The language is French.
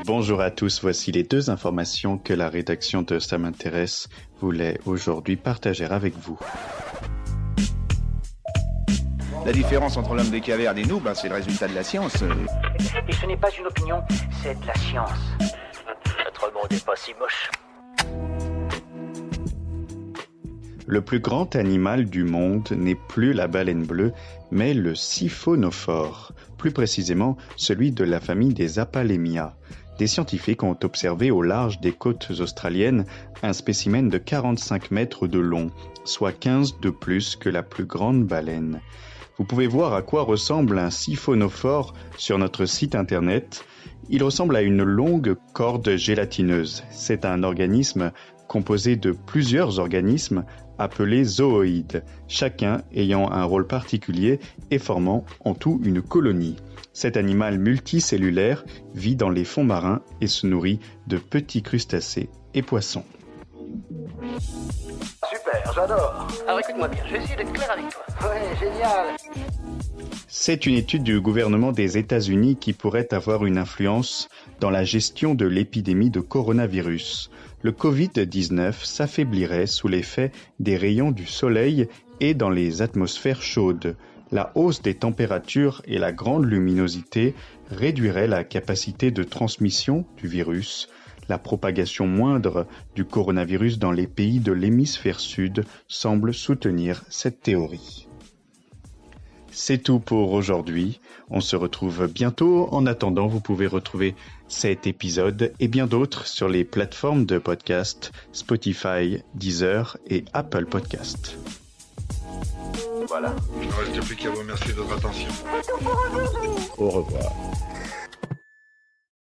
Bonjour à tous, voici les 2 informations que la rédaction de Ça m'intéresse voulait aujourd'hui partager avec vous. La différence entre l'homme des cavernes et nous, c'est le résultat de la science. Et ce n'est pas une opinion, c'est de la science. Notre monde n'est pas si moche. Le plus grand animal du monde n'est plus la baleine bleue, mais le siphonophore, plus précisément celui de la famille des Apalemia. Des scientifiques ont observé au large des côtes australiennes un spécimen de 45 mètres de long, soit 15 de plus que la plus grande baleine. Vous pouvez voir à quoi ressemble un siphonophore sur notre site internet. Il ressemble à une longue corde gélatineuse. C'est un organisme composé de plusieurs organismes appelés zooïdes, chacun ayant un rôle particulier et formant en tout une colonie. Cet animal multicellulaire vit dans les fonds marins et se nourrit de petits crustacés et poissons. Super, j'adore. Alors écoute-moi bien, je vais essayer d'être clair avec toi. Ouais, génial. C'est une étude du gouvernement des États-Unis qui pourrait avoir une influence dans la gestion de l'épidémie de coronavirus. Le Covid-19 s'affaiblirait sous l'effet des rayons du soleil et dans les atmosphères chaudes. La hausse des températures et la grande luminosité réduiraient la capacité de transmission du virus. La propagation moindre du coronavirus dans les pays de l'hémisphère sud semble soutenir cette théorie. C'est tout pour aujourd'hui. On se retrouve bientôt. En attendant, vous pouvez retrouver cet épisode et bien d'autres sur les plateformes de podcast Spotify, Deezer et Apple Podcast. Voilà. Il ne reste plus qu'à vous remercier de votre attention. Au revoir.